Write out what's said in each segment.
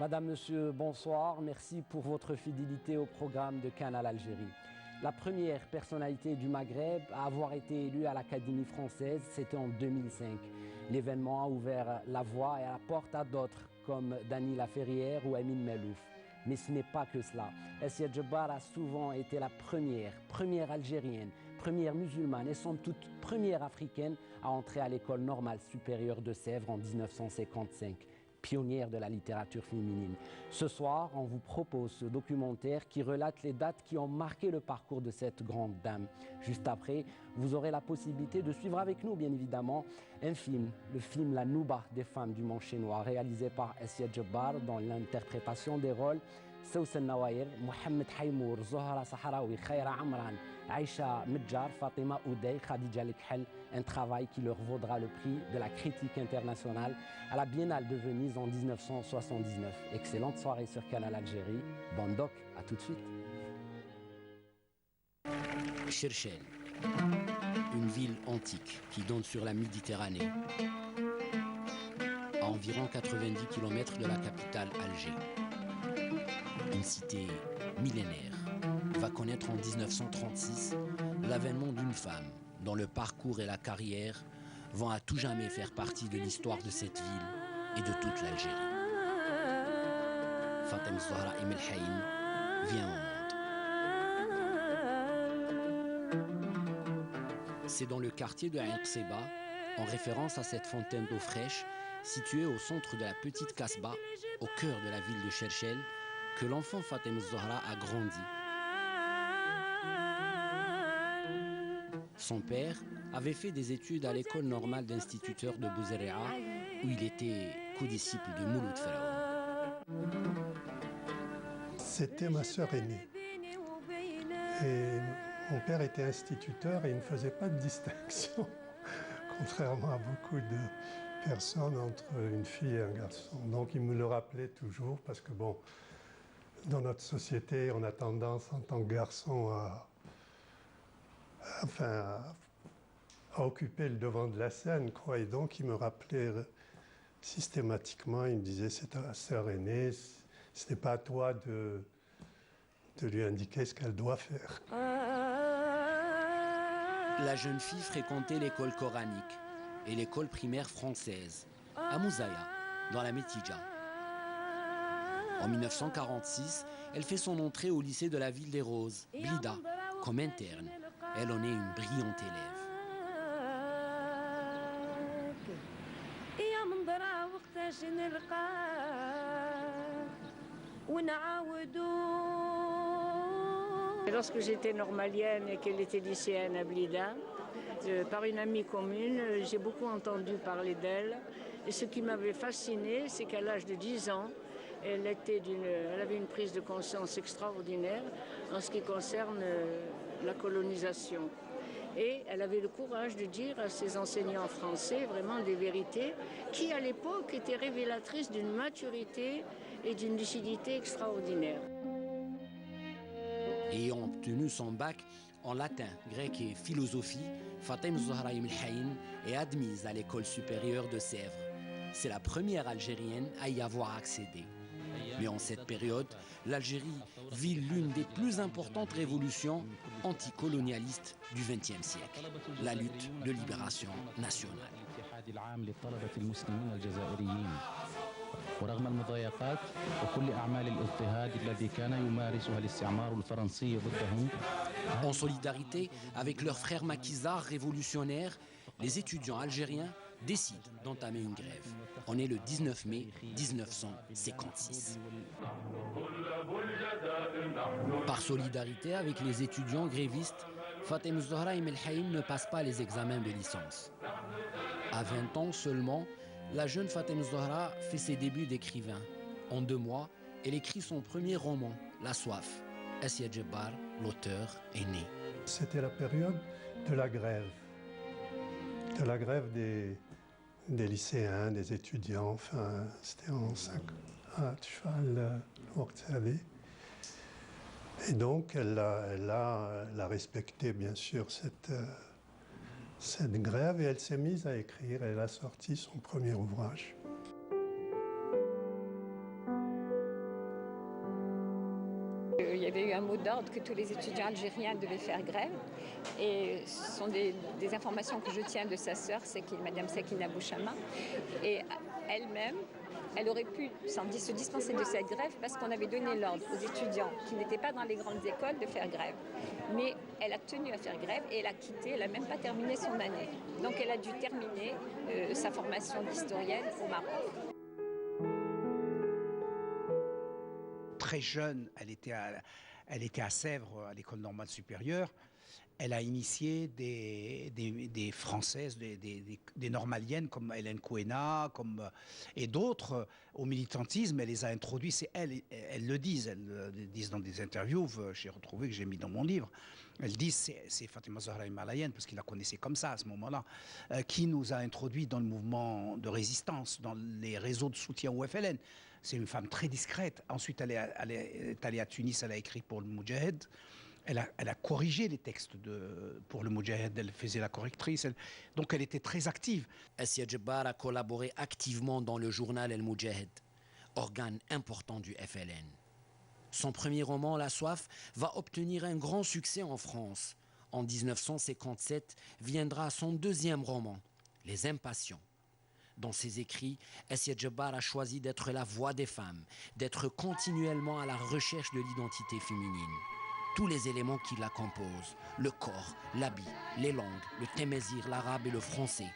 Madame, Monsieur, bonsoir. Merci pour votre fidélité au programme de Canal Algérie. La première personnalité du Maghreb à avoir été élue à l'Académie française, c'était en 2005. L'événement a ouvert la voie et la porte à d'autres, comme Dany Laferrière ou Emin Melouf. Mais ce n'est pas que cela. Assia Djebar a souvent été la première algérienne, première musulmane et somme toute première africaine à entrer à l'école normale supérieure de Sèvres en 1955. Pionnière de la littérature féminine. Ce soir, on vous propose ce documentaire qui relate les dates qui ont marqué le parcours de cette grande dame. Juste après, vous aurez la possibilité de suivre avec nous, bien évidemment, un film, le film La Nouba des femmes du Manché Noir, réalisé par Assia Djebar dans l'interprétation des rôles Sousan Nawair, Mohamed Haïmour, Zohra Sahraoui, Khaira Amran, Aïcha Medjar, Fatima Oudey, Khadija Lekhel, un travail qui leur vaudra le prix de la critique internationale à la Biennale de Venise en 1979. Excellente soirée sur Canal Algérie. Bon doc, à tout de suite. Cherchel, une ville antique qui donne sur la Méditerranée, à environ 90 km de la capitale Alger. Une cité millénaire va connaître en 1936 l'avènement d'une femme dont le parcours et la carrière vont à tout jamais faire partie de l'histoire de cette ville et de toute l'Algérie. Fatem Zahra Emel Haïm vient au monde. C'est dans le quartier de Ain Qseba, en référence à cette fontaine d'eau fraîche située au centre de la petite Kasba, au cœur de la ville de Cherchel, que l'enfant Fatem Zahra a grandi. Son père avait fait des études à l'école normale d'instituteurs de Bouzerea, où il était co-disciple de Mouloud Faraoun. C'était ma sœur aînée. Et mon père était instituteur et il ne faisait pas de distinction, contrairement à beaucoup de personnes, entre une fille et un garçon. Donc il me le rappelait toujours parce que bon, dans notre société, on a tendance en tant que garçon à occuper le devant de la scène, quoi. Et donc il me rappelait systématiquement, il me disait c'est ta sœur aînée, ce n'est pas à toi de lui indiquer ce qu'elle doit faire. La jeune fille fréquentait l'école coranique et l'école primaire française, à Mouzaya, dans la Métidja. En 1946, elle fait son entrée au lycée de la ville des Roses, Blida, comme interne. Elle en est une brillante élève. Lorsque j'étais normalienne et qu'elle était lycéenne à Blida, par une amie commune, j'ai beaucoup entendu parler d'elle. Et ce qui m'avait fascinée, c'est qu'à l'âge de 10 ans, elle avait une prise de conscience extraordinaire en ce qui concerne la colonisation. Et elle avait le courage de dire à ses enseignants français vraiment des vérités qui, à l'époque, étaient révélatrices d'une maturité et d'une lucidité extraordinaire. Ayant obtenu son bac en latin, grec et philosophie, Fatem Zahra Emel Haïm est admise à l'école supérieure de Sèvres. C'est la première Algérienne à y avoir accédé. Mais en cette période, l'Algérie vit l'une des plus importantes révolutions anticolonialistes du XXe siècle, la lutte de libération nationale. ورغم المضايقات وكل أعمال الاضطهاد الذي كان يمارسها الاستعمار الفرنسي ضدهم. En solidarité avec leurs frères maquisards révolutionnaires, les étudiants algériens décident d'entamer une grève. On est le 19 mai 1956. Par solidarité avec les étudiants grévistes, Fatem Zahra Emel Haïm ne passe pas les examens de licence. À 20 ans seulement, la jeune Fatem Zahra fait ses débuts d'écrivain. En 2 mois, elle écrit son premier roman, La Soif. Assia Djebar, l'auteur, est né. C'était la période de la grève des lycéens, des étudiants, enfin, c'était en 50. Et donc, elle a respecté, bien sûr, cette grève et elle s'est mise à écrire. Elle a sorti son premier ouvrage. y avait eu un mot d'ordre que tous les étudiants algériens devaient faire grève. Et ce sont des informations que je tiens de sa sœur, c'est Madame Sakina Bouchama. Et elle-même, elle aurait pu se dispenser de cette grève parce qu'on avait donné l'ordre aux étudiants qui n'étaient pas dans les grandes écoles de faire grève. Mais elle a tenu à faire grève et elle a quitté, elle n'a même pas terminé son année. Donc elle a dû terminer sa formation d'historienne au Maroc. Très jeune, elle était à Sèvres, à l'école normale supérieure. Elle a initié des Françaises, des Normaliennes comme Hélène Kouena et d'autres au militantisme. Elle les a introduits, c'est elles le disent dans des interviews, j'ai retrouvé, que j'ai mis dans mon livre. Elles disent c'est Fatima Zahra Himalayenne, parce qu'ils la connaissaient comme ça à ce moment-là, qui nous a introduits dans le mouvement de résistance, dans les réseaux de soutien au FLN. C'est une femme très discrète. Ensuite, elle est allée à Tunis, elle a écrit pour le Moudjahed. Elle a corrigé les textes pour le Moudjahed, elle faisait la correctrice. Donc elle était très active. Assia Djebbar a collaboré activement dans le journal El Moudjahed, organe important du FLN. Son premier roman, La Soif, va obtenir un grand succès en France. En 1957 viendra son deuxième roman, Les Impatients. Dans ses écrits, Assia Djebbar a choisi d'être la voix des femmes, d'être continuellement à la recherche de l'identité féminine. Tous les éléments qui la composent, le corps, l'habit, les langues, le témésir, l'arabe et le français,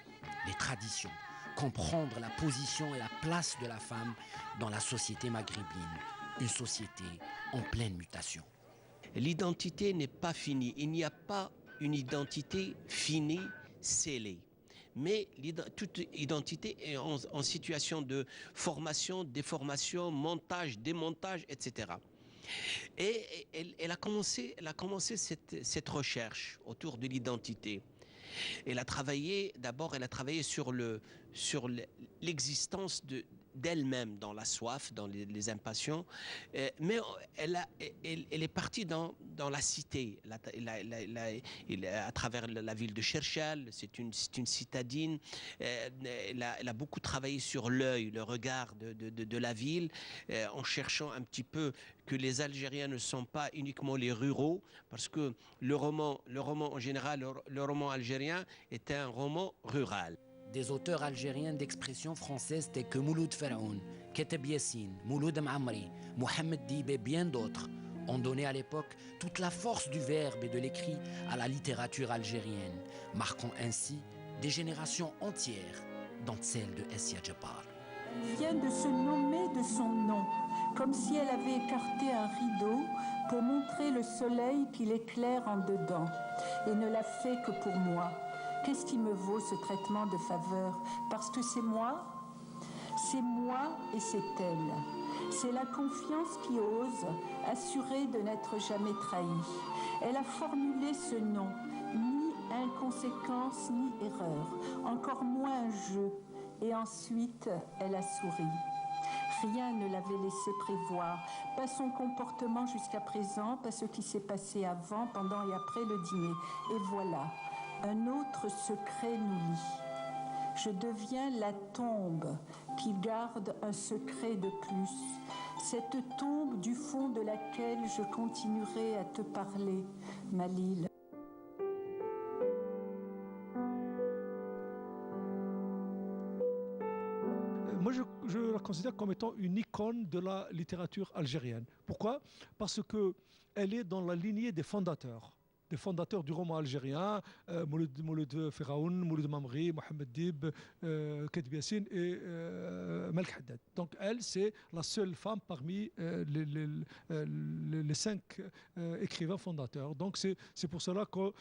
les traditions, comprendre la position et la place de la femme dans la société maghrébine, une société en pleine mutation. L'identité n'est pas finie, il n'y a pas une identité finie, scellée. Mais toute identité est en situation de formation, déformation, montage, démontage, etc. Et elle a commencé cette recherche autour de l'identité. Elle a travaillé sur l'existence d'elle-même dans La Soif, dans les Impatients, mais elle est partie dans la cité, à travers la ville de Cherchal. C'est une citadine. Elle a beaucoup travaillé sur l'œil, le regard de la ville, en cherchant un petit peu que les Algériens ne sont pas uniquement les ruraux, parce que le roman en général, le roman algérien est un roman rural. Des auteurs algériens d'expression française tels que Mouloud Feraoun, Keteb Yassine, Mouloud M'amri, Mohamed Dib et bien d'autres ont donné à l'époque toute la force du verbe et de l'écrit à la littérature algérienne, marquant ainsi des générations entières, dont celle de Assia Djebbar. Elle vient de se nommer de son nom, comme si elle avait écarté un rideau pour montrer le soleil qui l'éclaire en dedans, et ne l'a fait que pour moi. Qu'est-ce qui me vaut ce traitement de faveur? Parce que c'est moi et c'est elle. C'est la confiance qui ose, assurée de n'être jamais trahie. Elle a formulé ce nom, ni inconséquence ni erreur, encore moins un jeu. Et ensuite, elle a souri. Rien ne l'avait laissé prévoir, pas son comportement jusqu'à présent, pas ce qui s'est passé avant, pendant et après le dîner. Et voilà, un autre secret nous lie. Je deviens la tombe qui garde un secret de plus. Cette tombe du fond de laquelle je continuerai à te parler, Malil. Moi, je la considère comme étant une icône de la littérature algérienne. Pourquoi? Parce qu'elle est dans la lignée des fondateurs du roman algérien, Mouloud Feraoun, Mouloud Mamri, Mohamed Dib, Keteb Yassine et Malk Haddad. Donc elle, c'est la seule femme parmi les 5 écrivains fondateurs. Donc c'est pour cela que,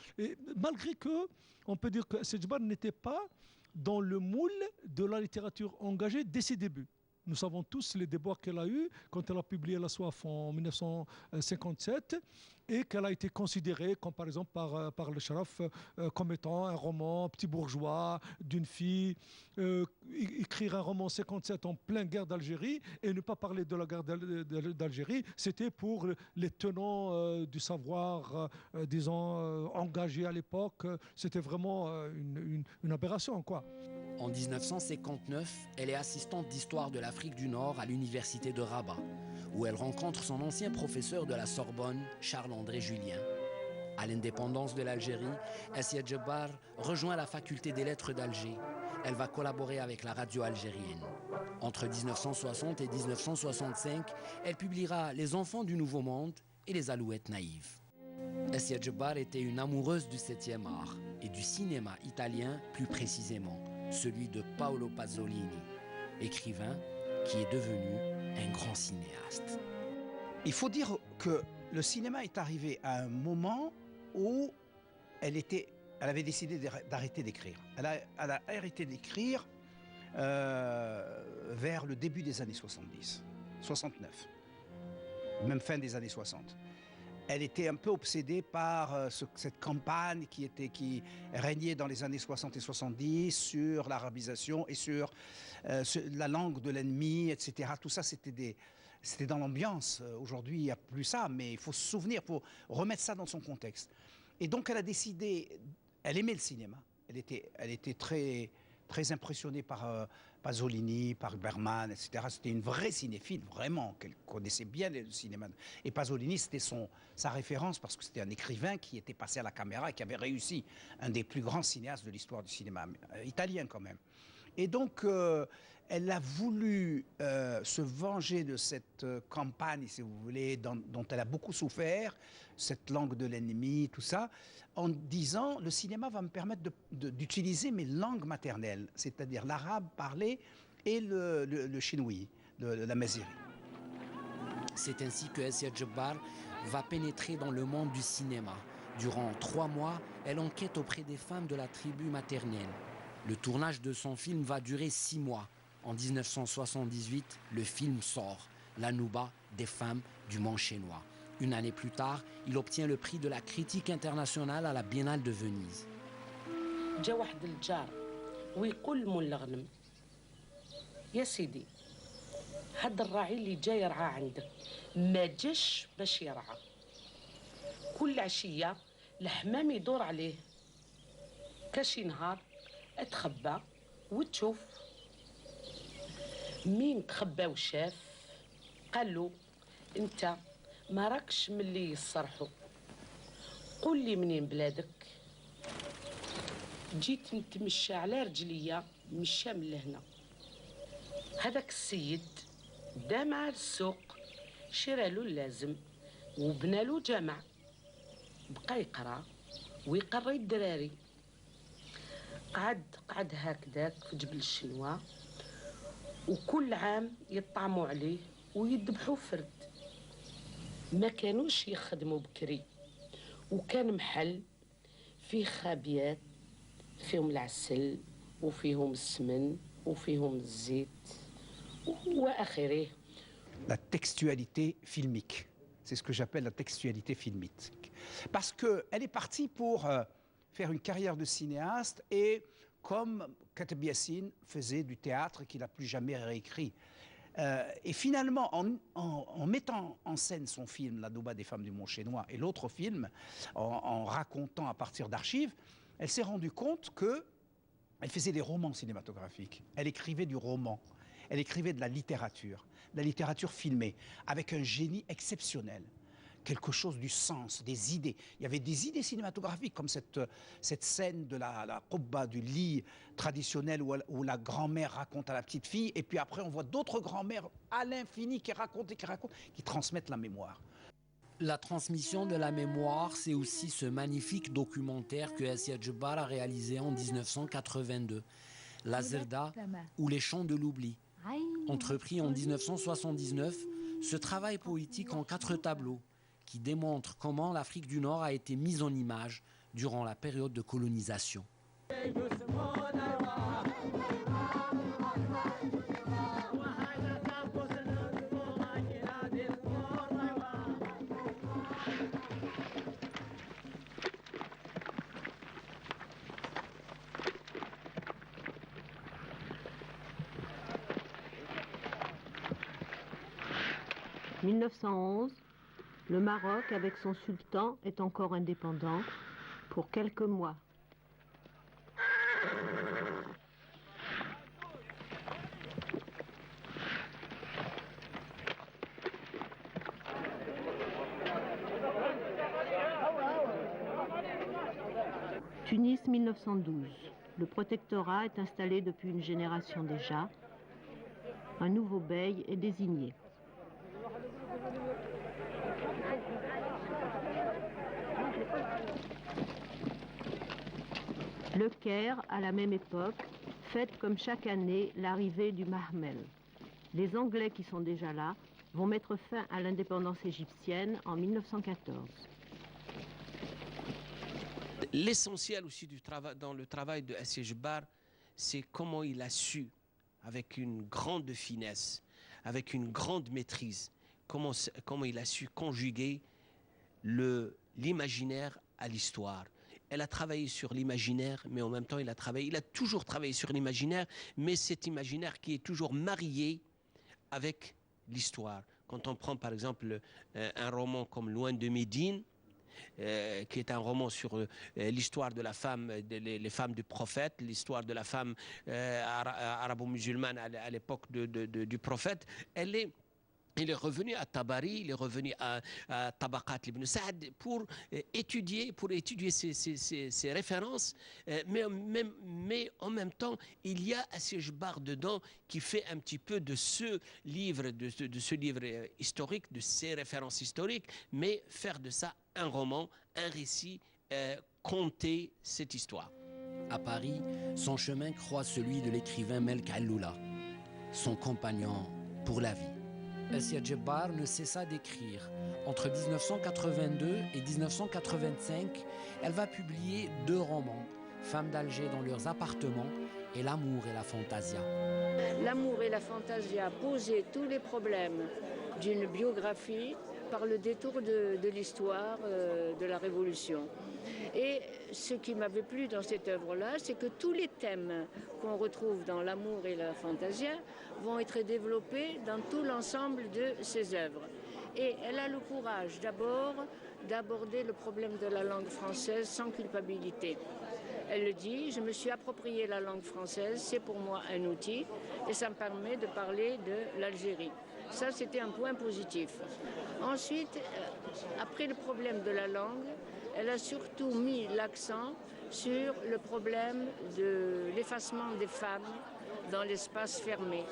malgré que, on peut dire que Assia Djebbar n'était pas dans le moule de la littérature engagée dès ses débuts. Nous savons tous les déboires qu'elle a eus quand elle a publié La Soif en 1957 et qu'elle a été considérée, comme par exemple par le Sharaf, comme étant un roman petit bourgeois d'une fille. Écrire un roman en 57 en pleine guerre d'Algérie et ne pas parler de la guerre d'Algérie, c'était pour les tenants du savoir, disons, engagé à l'époque. C'était vraiment une aberration, quoi. En 1959, elle est assistante d'histoire de l'Afrique du Nord à l'université de Rabat, où elle rencontre son ancien professeur de la Sorbonne, Charles-André Julien. À l'indépendance de l'Algérie, Assia Djebbar rejoint la faculté des lettres d'Alger. Elle va collaborer avec la radio algérienne. Entre 1960 et 1965, elle publiera Les enfants du Nouveau Monde et Les Alouettes naïves. Assia Djebbar était une amoureuse du 7e art et du cinéma italien plus précisément, celui de Paolo Pasolini, écrivain qui est devenu un grand cinéaste. Il faut dire que le cinéma est arrivé à un moment où elle avait décidé d'arrêter d'écrire. Elle a arrêté d'écrire vers le début des années 70, 69, même fin des années 60. Elle était un peu obsédée par cette campagne qui régnait dans les années 60 et 70 sur l'arabisation et sur la langue de l'ennemi, etc. Tout ça, c'était dans l'ambiance. Aujourd'hui, il n'y a plus ça, mais il faut se souvenir, il faut remettre ça dans son contexte. Et donc, elle a décidé, elle aimait le cinéma. Elle était très, très impressionnée par Pasolini, par Bergman, etc. C'était une vraie cinéphile, vraiment, qu'elle connaissait bien le cinéma. Et Pasolini, c'était sa référence parce que c'était un écrivain qui était passé à la caméra et qui avait réussi, un des plus grands cinéastes de l'histoire du cinéma, italien quand même. Et donc, elle a voulu se venger de cette campagne, si vous voulez, dont elle a beaucoup souffert, cette langue de l'ennemi, tout ça, en disant, le cinéma va me permettre d'utiliser mes langues maternelles, c'est-à-dire l'arabe parlé et le chinois, la Maziri. C'est ainsi que Assia Djebbar va pénétrer dans le monde du cinéma. Durant 3 mois, elle enquête auprès des femmes de la tribu maternelle. Le tournage de son film va durer 6 mois. En 1978, le film sort, La Nouba des femmes du Mont Chenois. Une année plus tard, il obtient le prix de la critique internationale à la Biennale de Venise. جا واحد الجار ويقول لمول الغنم يا سيدي هاد الراعي اللي جاي يرعى عندك ما جاش باش يرعى كل عشيه الحمام يدور عليه كاشي نهار اتخبى وتشوف مين تخبى وشاف قال له انت ما راكش من اللي يصرحوا قول لي منين بلادك جيت نتمشى على رجليا من الشام لهنا هذاك السيد دا مع السوق شرى له اللازم وبنى له جامع بقى يقرا ويقري الدراري قعد هكذاك في جبل الشنوا وكل عام يطعموا عليه ويذبحوا فرد ما كانوش يخدموا بكري وكان محل فيه خابيات فيهم العسل وفيهم السمن وفيهم الزيت وآخره. La textualité filmique, c'est ce que j'appelle la textualité filmique. Parce qu'elle est partie pour faire une carrière de cinéaste et comme Kateb Yassine faisait du théâtre qu'il n'a plus jamais réécrit. Et finalement, en mettant en scène son film La Nouba des femmes du Mont Chenois et l'autre film, en racontant à partir d'archives, elle s'est rendue compte qu'elle faisait des romans cinématographiques. Elle écrivait du roman, elle écrivait de la littérature filmée, avec un génie exceptionnel. Quelque chose du sens, des idées. Il y avait des idées cinématographiques comme cette scène de la qubba, du lit traditionnel où la grand-mère raconte à la petite fille et puis après on voit d'autres grand-mères à l'infini qui racontent, qui transmettent la mémoire. La transmission de la mémoire, c'est aussi ce magnifique documentaire que Assia Djebbar a réalisé en 1982, La Zerda ou Les Chants de l'Oubli. Entrepris en 1979, ce travail poétique en 4 tableaux qui démontre comment l'Afrique du Nord a été mise en image durant la période de colonisation. « 1911, le Maroc, avec son sultan, est encore indépendant pour quelques mois. Tunis 1912. Le protectorat est installé depuis une génération déjà. Un nouveau bey est désigné. Le Caire, à la même époque, fête comme chaque année l'arrivée du Mahmel. Les Anglais qui sont déjà là vont mettre fin à l'indépendance égyptienne en 1914. L'essentiel aussi dans le travail de Assia Djebar, c'est comment il a su, avec une grande finesse, avec une grande maîtrise, comment il a su conjuguer l'imaginaire à l'histoire. Elle a travaillé sur l'imaginaire, mais en même temps, il a toujours travaillé sur l'imaginaire, mais cet imaginaire qui est toujours marié avec l'histoire. Quand on prend par exemple un roman comme Loin de Médine, qui est un roman sur l'histoire de la femme, les femmes du prophète, l'histoire de la femme arabo-musulmane à l'époque du prophète, il est revenu à Tabari, il est revenu à Tabaqat ibn Sa'd pour étudier ces références, mais en même temps, il y a Assia Djebar dedans qui fait un petit peu de ce livre, historique, de ces références historiques, mais faire de ça un roman, un récit, conter cette histoire. À Paris, son chemin croise celui de l'écrivain Melk Alloula, son compagnon pour la vie. Assia Djebar ne cessa d'écrire. Entre 1982 et 1985, elle va publier 2 romans, Femmes d'Alger dans leurs appartements et L'amour et la fantasia. L'amour et la fantasia posaient tous les problèmes d'une biographie par le détour de l'histoire de la Révolution. Et ce qui m'avait plu dans cette œuvre-là, c'est que tous les thèmes qu'on retrouve dans L'amour et la fantasia vont être développés dans tout l'ensemble de ses œuvres. Et elle a le courage d'abord d'aborder le problème de la langue française sans culpabilité. Elle le dit, je me suis approprié la langue française, c'est pour moi un outil et ça me permet de parler de l'Algérie. Ça, c'était un point positif. Ensuite, après le problème de la langue, elle a surtout mis l'accent sur le problème de l'effacement des femmes dans l'espace fermé.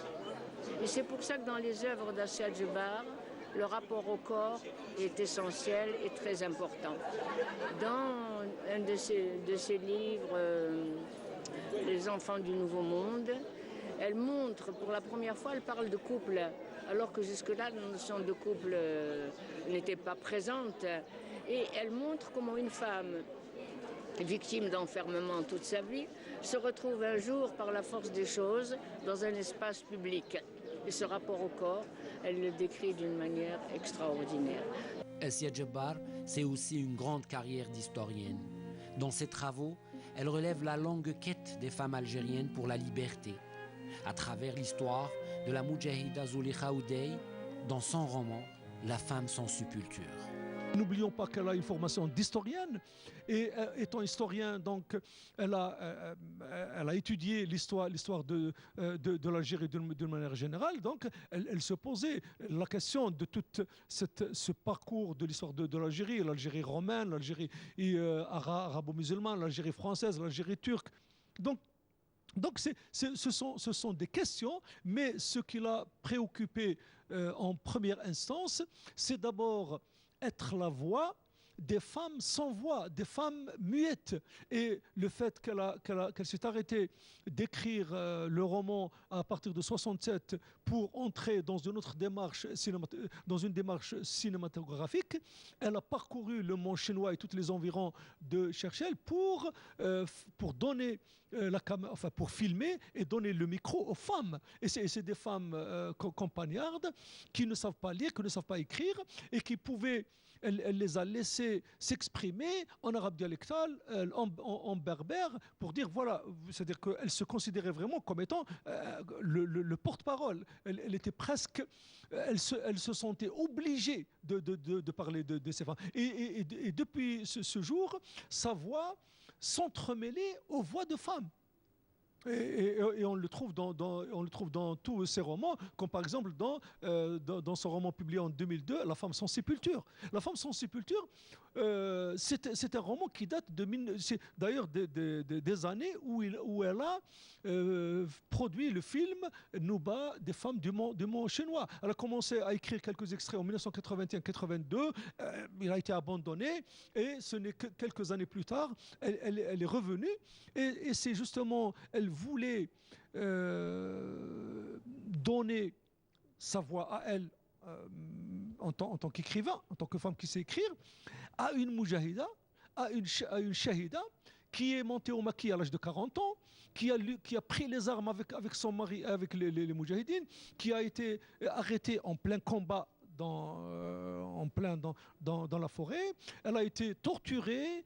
Et c'est pour ça que dans les œuvres d'Assia Djebar, le rapport au corps est essentiel et très important. Dans un de ses livres, Les enfants du Nouveau Monde, elle montre, pour la première fois, elle parle de couple, alors que jusque-là, la notion de couple n'était pas présente. Et elle montre comment une femme, victime d'enfermement toute sa vie, se retrouve un jour, par la force des choses, dans un espace public. Et ce rapport au corps, elle le décrit d'une manière extraordinaire. Assia Djebar, c'est aussi une grande carrière d'historienne. Dans ses travaux, elle relève la longue quête des femmes algériennes pour la liberté, à travers l'histoire de la Moudjahida Zulekha Oudey, dans son roman « La femme sans sépulture ». N'oublions pas qu'elle a une formation d'historienne et étant historien, donc, elle a étudié l'histoire de l'Algérie d'une manière générale. Donc, elle se posait la question de tout ce parcours de l'histoire de l'Algérie, l'Algérie romaine, l'Algérie arabo-musulmane, l'Algérie française, l'Algérie turque. Donc ce sont des questions, mais ce qui l'a préoccupé en première instance, c'est d'abord être la voix des femmes sans voix, des femmes muettes. Et le fait qu'elle s'est arrêtée d'écrire le roman à partir de 67 pour entrer dans une autre démarche, cinématographique, elle a parcouru le monde chinois et tous les environs de Cherchel pour donner pour filmer et donner le micro aux femmes. Et c'est des femmes campagnardes qui ne savent pas lire, qui ne savent pas écrire et qui pouvaient... Elle les a laissés s'exprimer en arabe dialectal, en berbère, pour dire voilà, c'est-à-dire qu'elle se considérait vraiment comme étant le porte-parole. Elle était presque, elle se sentait obligée de parler de ces femmes. Et depuis ce jour, sa voix s'entremêlait aux voix de femmes. Et on le trouve dans tous ses romans, comme par exemple dans son roman publié en 2002, La femme sans sépulture. La femme sans sépulture, c'est un roman qui date d'ailleurs des années où elle a produit le film Nouba des femmes du monde chinois. Elle a commencé à écrire quelques extraits en 1981-82, il a été abandonné, et ce n'est que quelques années plus tard, elle est revenue, et c'est justement, elle voulait donner sa voix à elle en tant qu'écrivain, en tant que femme qui sait écrire, à une moujahida, à une shahida, qui est montée au maquis à l'âge de 40 ans, qui a pris les armes avec son mari, avec les moujahidines, qui a été arrêtée en plein combat dans la forêt. Elle a été torturée,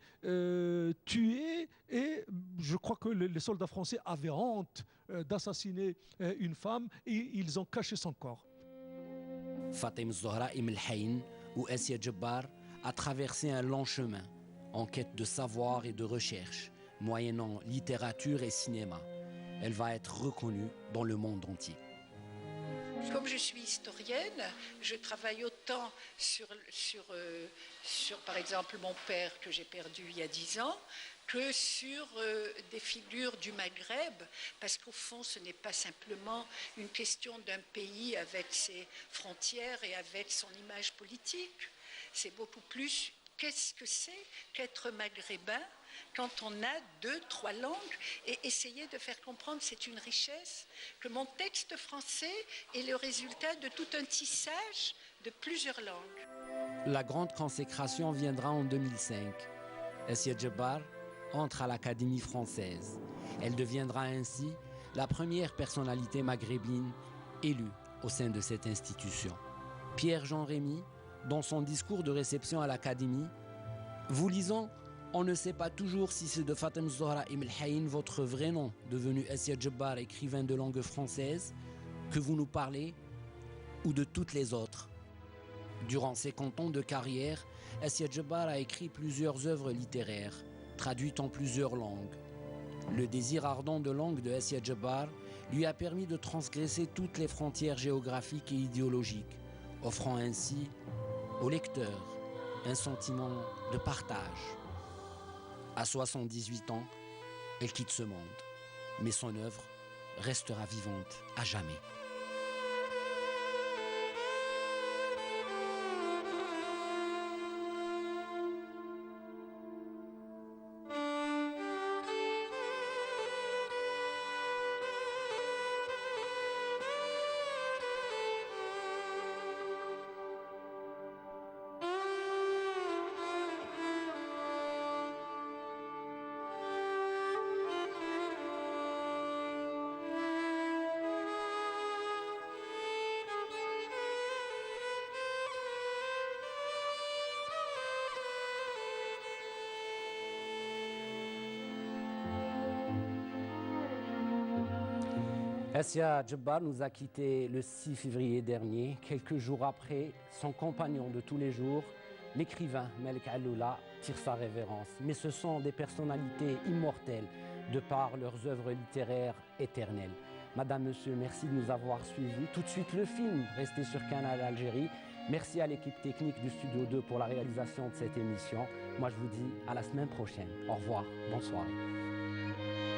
tuée, et je crois que les soldats français avaient honte d'assassiner une femme, et ils ont caché son corps. Fatem Zahra Ibn al-Hayn ou Assia Djebbar a traversé un long chemin en quête de savoir et de recherche, moyennant littérature et cinéma. Elle va être reconnue dans le monde entier. Comme je suis historienne, je travaille autant sur par exemple mon père que j'ai perdu il y a 10 ans, que sur des figures du Maghreb, parce qu'au fond ce n'est pas simplement une question d'un pays avec ses frontières et avec son image politique, c'est beaucoup plus qu'est-ce que c'est qu'être maghrébin quand on a 2-3 langues, et essayer de faire comprendre, c'est une richesse, que mon texte français est le résultat de tout un tissage de plusieurs langues. La grande consécration viendra en 2005. Assia Djebbar entre à l'Académie française. Elle deviendra ainsi la première personnalité maghrébine élue au sein de cette institution. Pierre-Jean Rémy, dans son discours de réception à l'Académie, vous lisant, on ne sait pas toujours si c'est de Fatem Zahra Ibn al-Hayn, votre vrai nom, devenu Assia Djebbar, écrivain de langue française, que vous nous parlez, ou de toutes les autres. Durant ses 50 ans de carrière, Assia Djebbar a écrit plusieurs œuvres littéraires, traduites en plusieurs langues. Le désir ardent de langue de Assia Djebbar lui a permis de transgresser toutes les frontières géographiques et idéologiques, offrant ainsi au lecteur un sentiment de partage. À 78 ans, elle quitte ce monde, mais son œuvre restera vivante à jamais. Assia Djebbar nous a quittés le 6 février dernier, quelques jours après son compagnon de tous les jours, l'écrivain Malik Alloula, tire sa révérence. Mais ce sont des personnalités immortelles de par leurs œuvres littéraires éternelles. Madame, Monsieur, merci de nous avoir suivis. Tout de suite le film, restez sur Canal Algérie. Merci à l'équipe technique du Studio 2 pour la réalisation de cette émission. Moi je vous dis à la semaine prochaine. Au revoir, bonne soirée.